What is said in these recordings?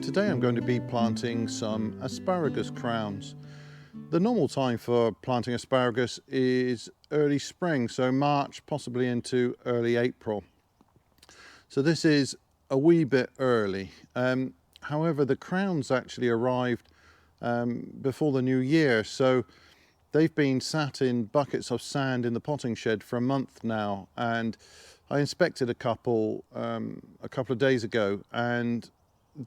Today I'm going to be planting some asparagus crowns. The normal time for planting asparagus is early spring, so March, possibly into early April. So this is a wee bit early. However, the crowns actually arrived before the new year, so they've been sat in buckets of sand in the potting shed for a month now, and I inspected a couple of days ago, and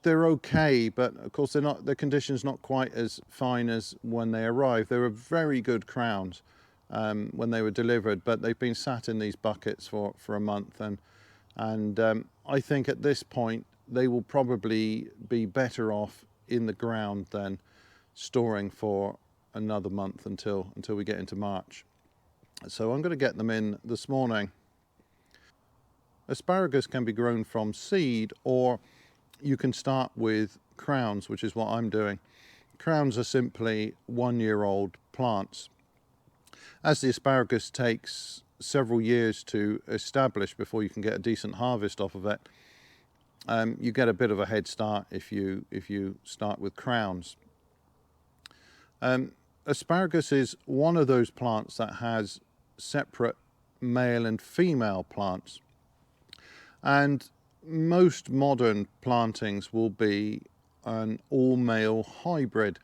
they're okay, but of course their condition's not quite as fine as when they arrived. They were very good crowns when they were delivered, but they've been sat in these buckets for a month, and I think at this point they will probably be better off in the ground than storing for another month until we get into March. So I'm going to get them in this morning. Asparagus can be grown from seed, or you can start with crowns, which is what I'm doing. Crowns are simply 1-year-old plants. As the asparagus takes several years to establish before you can get a decent harvest off of it, you get a bit of a head start if you start with crowns. Asparagus is one of those plants that has separate male and female plants, and most modern plantings will be an all-male hybrid.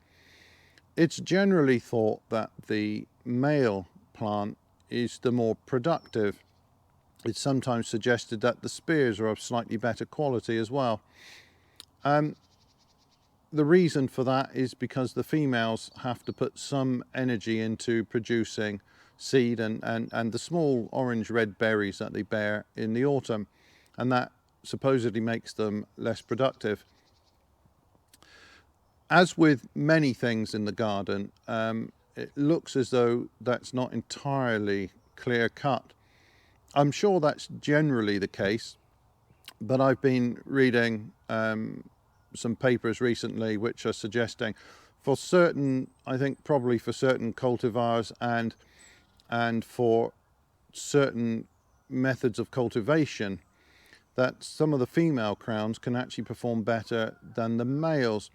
It's generally thought that the male plant is the more productive. It's sometimes suggested that the spears are of slightly better quality as well. The reason for that is because the females have to put some energy into producing seed and the small orange-red berries that they bear in the autumn, and that supposedly makes them less productive. As with many things in the garden, it looks as though that's not entirely clear cut. I'm sure that's generally the case, but I've been reading some papers recently which are suggesting for certain, I think probably for certain cultivars and for certain methods of cultivation, that some of the female crowns can actually perform better than the males.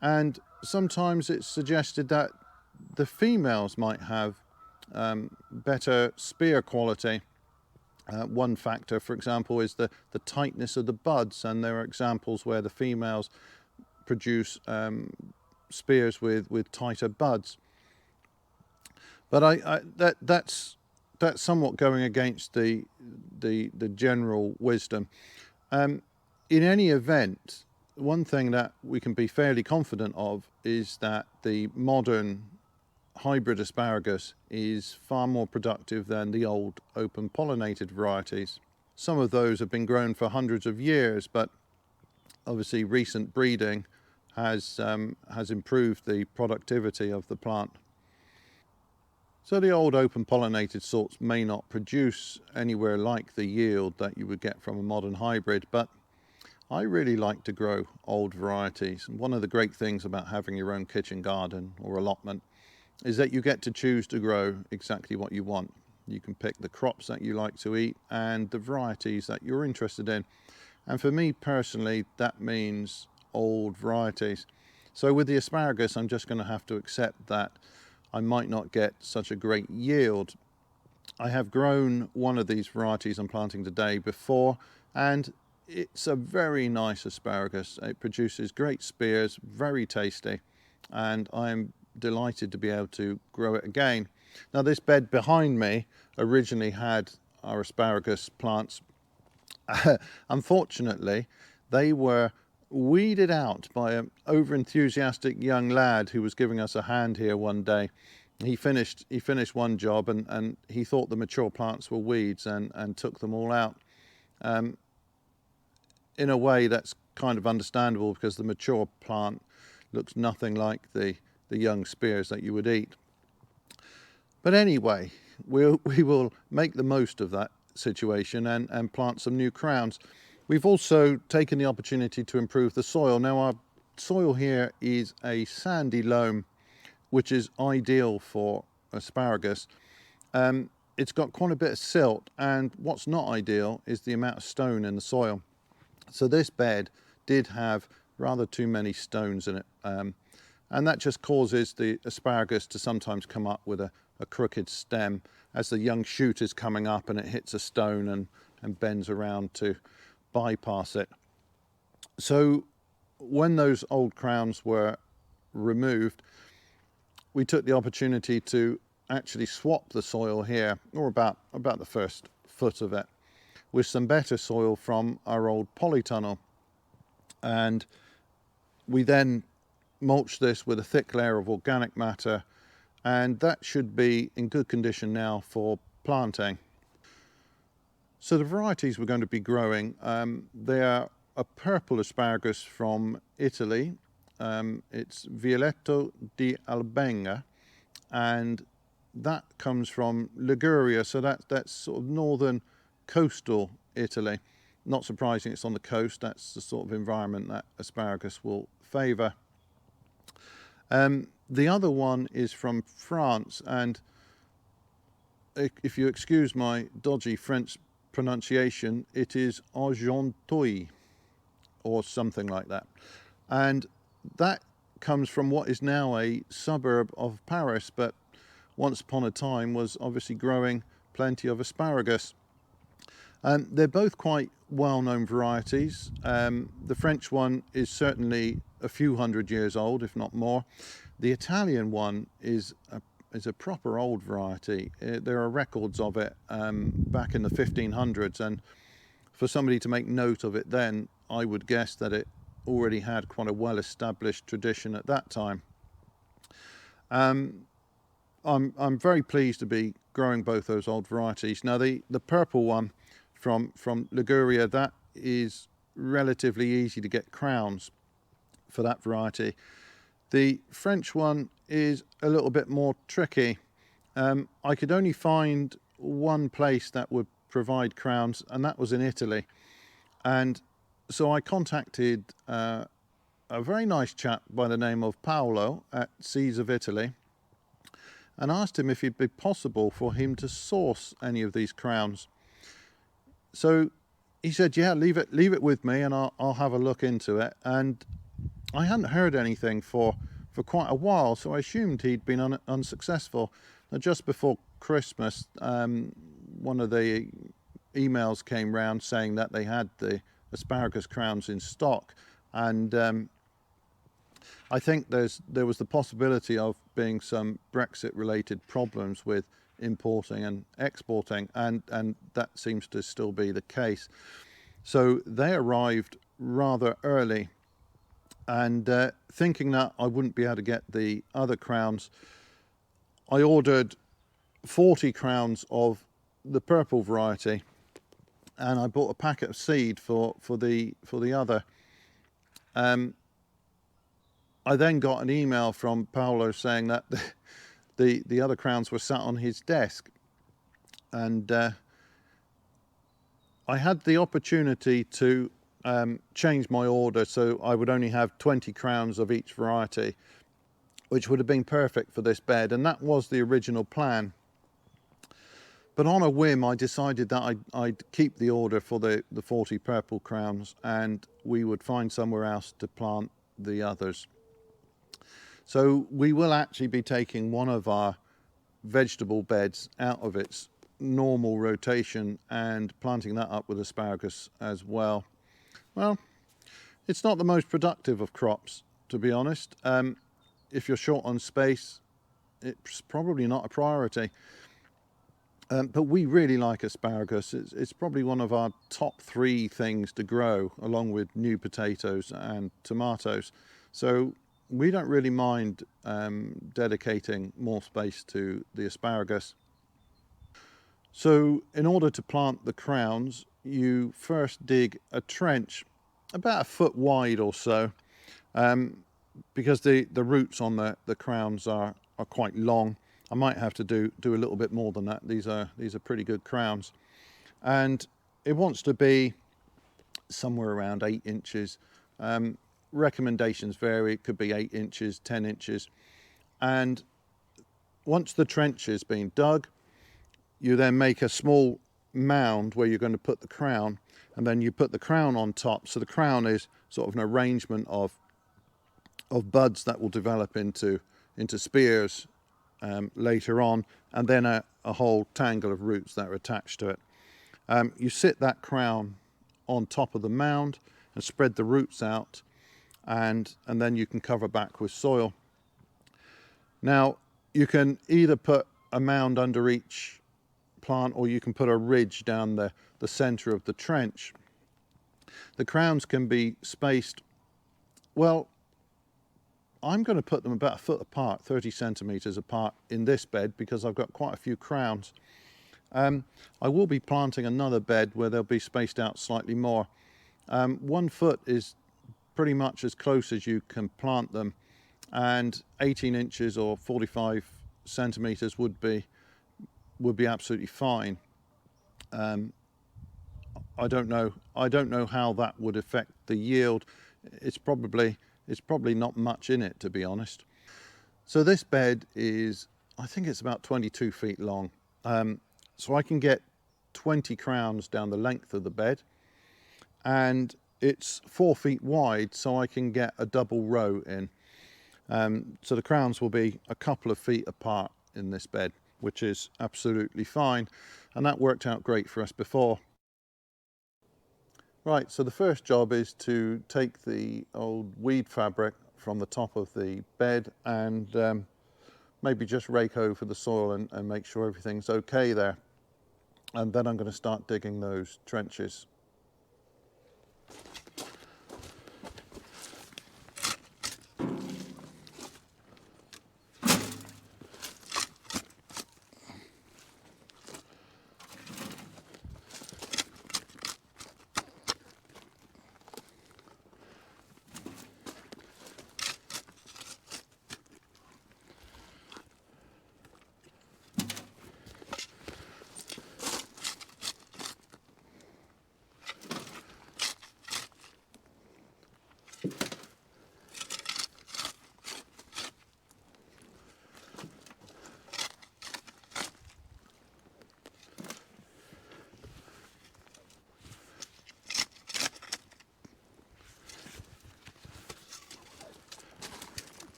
And sometimes it's suggested that the females might have better spear quality. One factor, for example, is the tightness of the buds, and there are examples where the females produce spears with tighter buds. But that's somewhat going against the general wisdom. In any event, one thing that we can be fairly confident of is that the modern hybrid asparagus is far more productive than the old open pollinated varieties. Some of those have been grown for hundreds of years, but obviously recent breeding has improved the productivity of the plant. So the old open pollinated sorts may not produce anywhere like the yield that you would get from a modern hybrid, but I really like to grow old varieties. And one of the great things about having your own kitchen garden or allotment is that you get to choose to grow exactly what you want. You can pick the crops that you like to eat and the varieties that you're interested in. And for me personally, that means old varieties. So with the asparagus, I'm just going to have to accept that I might not get such a great yield. I have grown one of these varieties I'm planting today before, and it's a very nice asparagus. It produces great spears, very tasty, and I'm delighted to be able to grow it again. Now, this bed behind me originally had our asparagus plants. Unfortunately, they were weeded out by an over-enthusiastic young lad who was giving us a hand here one day. He finished one job and he thought the mature plants were weeds and took them all out. In a way, that's kind of understandable because the mature plant looks nothing like the young spears that you would eat. But anyway, we will make the most of that situation and plant some new crowns. We've also taken the opportunity to improve the soil. Now, our soil here is a sandy loam, which is ideal for asparagus. It's got quite a bit of silt, and what's not ideal is the amount of stone in the soil. So this bed did have rather too many stones in it. And that just causes the asparagus to sometimes come up with a crooked stem as the young shoot is coming up and it hits a stone and bends around to bypass it. So when those old crowns were removed, we took the opportunity to actually swap the soil here, or about the first foot of it, with some better soil from our old polytunnel. And we then mulched this with a thick layer of organic matter, and that should be in good condition now for planting. So the varieties we're going to be growing, they are a purple asparagus from Italy. It's Violetto di Albenga, and that comes from Liguria, so that's sort of northern coastal Italy. Not surprising it's on the coast, that's the sort of environment that asparagus will favour. The other one is from France, and if you excuse my dodgy French pronunciation, it is Argenteuil or something like that. And that comes from what is now a suburb of Paris, but once upon a time was obviously growing plenty of asparagus. They're both quite well-known varieties. The French one is certainly a few hundred years old, if not more. The Italian one is a proper old variety. There are records of it back in the 1500s, and for somebody to make note of it then, I would guess that it already had quite a well-established tradition at that time. I'm very pleased to be growing both those old varieties. Now the purple one from Liguria, that is relatively easy to get crowns for that variety. The French one is a little bit more tricky. I could only find one place that would provide crowns, and that was in Italy. And so I contacted a very nice chap by the name of Paolo at Seeds of Italy and asked him if it'd be possible for him to source any of these crowns. So he said, yeah, leave it with me and I'll have a look into it. And I hadn't heard anything for quite a while, so I assumed he'd been unsuccessful. Now, just before Christmas, one of the emails came round saying that they had the asparagus crowns in stock, and I think there was the possibility of being some Brexit-related problems with importing and exporting, and that seems to still be the case. So they arrived rather early, and thinking that I wouldn't be able to get the other crowns, I ordered 40 crowns of the purple variety, and I bought a packet of seed for the other. I then got an email from Paolo saying that the other crowns were sat on his desk, and I had the opportunity to change my order so I would only have 20 crowns of each variety, which would have been perfect for this bed, and that was the original plan. But on a whim, I decided that I'd keep the order for the 40 purple crowns, and we would find somewhere else to plant the others. So we will actually be taking one of our vegetable beds out of its normal rotation and planting that up with asparagus as well. Well, it's not the most productive of crops, to be honest. If you're short on space, it's probably not a priority. But we really like asparagus. It's probably one of our top 3 things to grow, along with new potatoes and tomatoes. So we don't really mind dedicating more space to the asparagus. So in order to plant the crowns, you first dig a trench about a foot wide or so, because the roots on the crowns are quite long. I might have to do a little bit more than that. These are pretty good crowns, and it wants to be somewhere around 8 inches. Recommendations vary. It could be 8 inches, 10 inches. And once the trench has been dug, you then make a small mound where you're going to put the crown, and then you put the crown on top. So the crown is sort of an arrangement of buds that will develop into spears later on, and then a whole tangle of roots that are attached to it. You sit that crown on top of the mound and spread the roots out, and then you can cover back with soil. Now you can either put a mound under each plant, or you can put a ridge down the center of the trench. The crowns can be spaced, well, I'm going to put them about a foot apart, 30 centimeters apart in this bed, because I've got quite a few crowns. I will be planting another bed where they'll be spaced out slightly more. 1 foot is pretty much as close as you can plant them, and 18 inches or 45 centimeters would be absolutely fine. I don't know how that would affect the yield. It's probably not much in it, to be honest. So this bed is, I think it's about 22 feet long. So I can get 20 crowns down the length of the bed, and it's 4 feet wide, so I can get a double row in. So the crowns will be a couple of feet apart in this bed, which is absolutely fine, and that worked out great for us before. Right, so the first job is to take the old weed fabric from the top of the bed and maybe just rake over the soil and make sure everything's okay there. And then I'm going to start digging those trenches.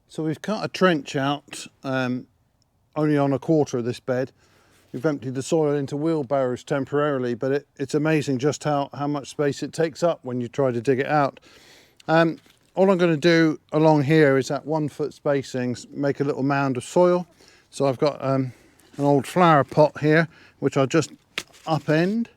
So we've cut a trench out only on a quarter of this bed. We've emptied the soil into wheelbarrows temporarily, but it's amazing just how much space it takes up when you try to dig it out. All I'm going to do along here is at 1 foot spacings make a little mound of soil. So I've got an old flower pot here, which I'll just upend.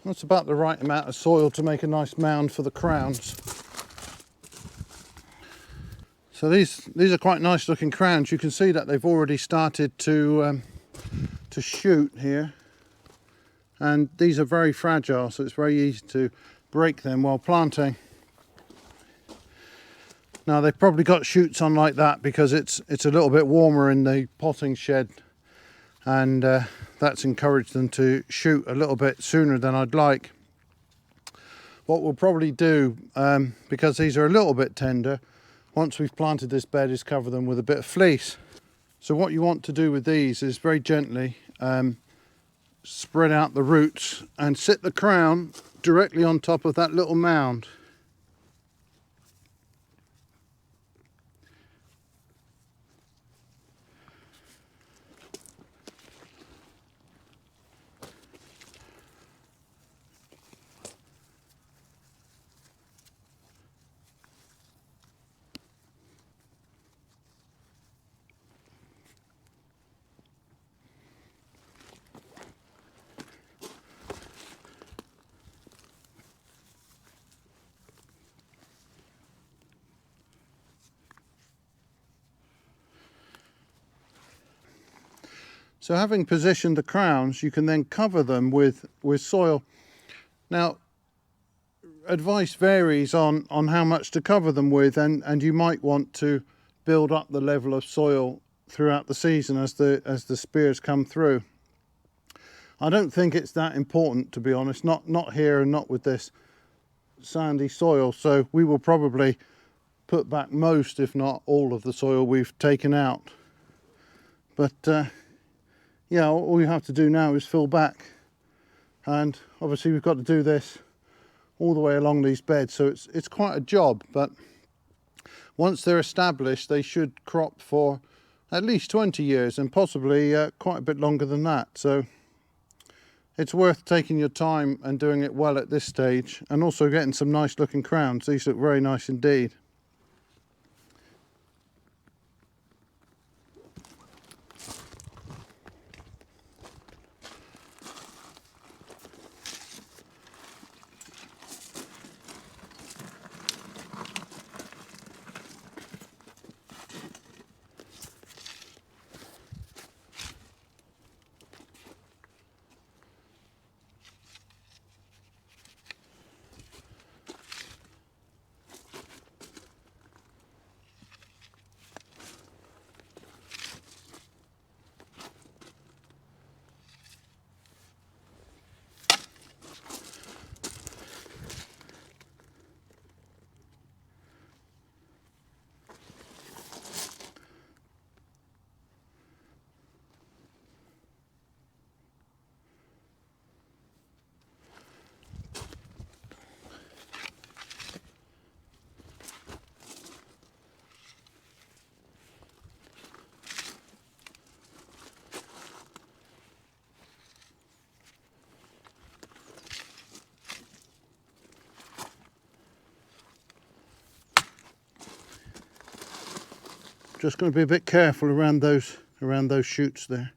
That's about the right amount of soil to make a nice mound for the crowns. So these are quite nice looking crowns. You can see that they've already started to shoot here, and these are very fragile, so it's very easy to break them while planting. Now they've probably got shoots on like that because it's a little bit warmer in the potting shed, and that's encouraged them to shoot a little bit sooner than I'd like. What we'll probably do, because these are a little bit tender, once we've planted this bed, is cover them with a bit of fleece. So what you want to do with these is very gently spread out the roots and sit the crown directly on top of that little mound. So having positioned the crowns, you can then cover them with soil. Now, advice varies on how much to cover them with, and you might want to build up the level of soil throughout the season as the spears come through. I don't think it's that important, to be honest, not here and not with this sandy soil, so we will probably put back most, if not all, of the soil we've taken out. But yeah, all we have to do now is fill back, and obviously we've got to do this all the way along these beds, so it's quite a job, but once they're established they should crop for at least 20 years and possibly quite a bit longer than that. So it's worth taking your time and doing it well at this stage, and also getting some nice looking crowns. These look very nice indeed. Just going to be a bit careful around those shoots there.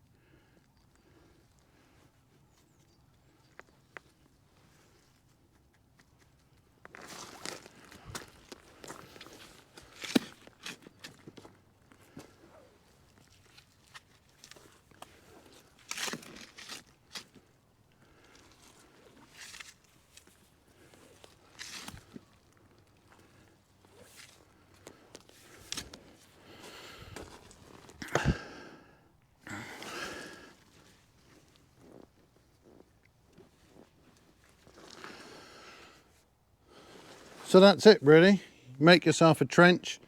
So that's it really. Make yourself a trench,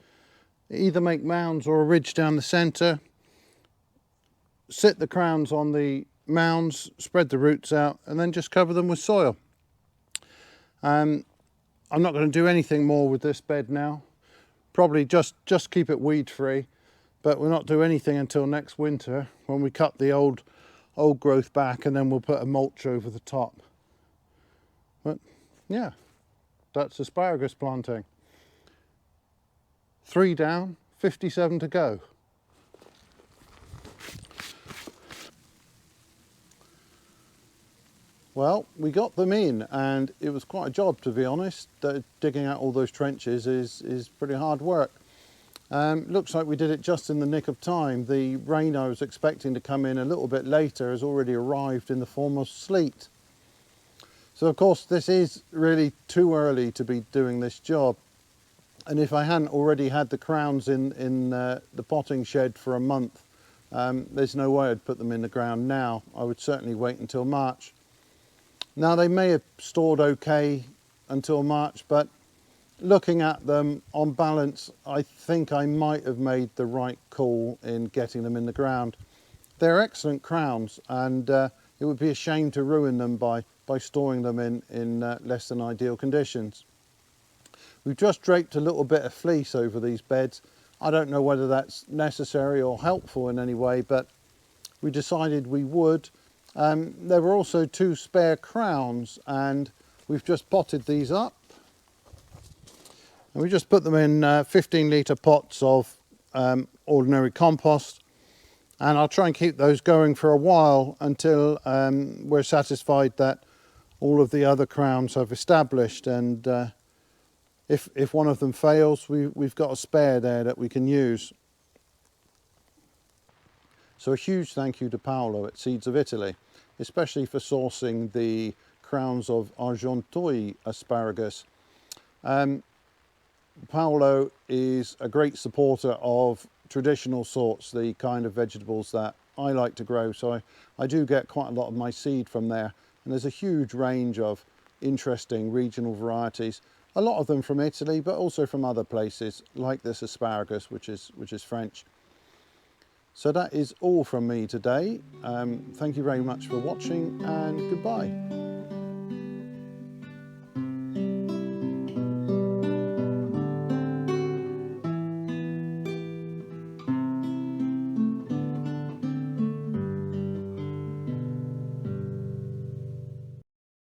either make mounds or a ridge down the centre, sit the crowns on the mounds, spread the roots out, and then just cover them with soil. I'm not going to do anything more with this bed now, probably just keep it weed free, but we'll not do anything until next winter when we cut the old growth back, and then we'll put a mulch over the top. But yeah, that's asparagus planting. 3 down, 57 to go. Well, we got them in, and it was quite a job, to be honest. Digging out all those trenches is pretty hard work. Looks like we did it just in the nick of time. The rain I was expecting to come in a little bit later has already arrived in the form of sleet. So of course this is really too early to be doing this job, and if I hadn't already had the crowns in the potting shed for a month, there's no way I'd put them in the ground now. I would certainly wait until March. Now they may have stored okay until March, but looking at them on balance, I think I might have made the right call in getting them in the ground. They're excellent crowns, and it would be a shame to ruin them by storing them in less than ideal conditions. We've just draped a little bit of fleece over these beds. I don't know whether that's necessary or helpful in any way, but we decided we would. There were also 2 spare crowns, and we've just potted these up. And we just put them in 15-litre pots of ordinary compost, and I'll try and keep those going for a while until we're satisfied that all of the other crowns have established, and if one of them fails, we've got a spare there that we can use. So a huge thank you to Paolo at Seeds of Italy, especially for sourcing the crowns of Argenteuil asparagus. Paolo is a great supporter of traditional sorts, the kind of vegetables that I like to grow, so I do get quite a lot of my seed from there, and there's a huge range of interesting regional varieties, a lot of them from Italy but also from other places like this asparagus, which is French. So that is all from me today. Thank you very much for watching, and goodbye.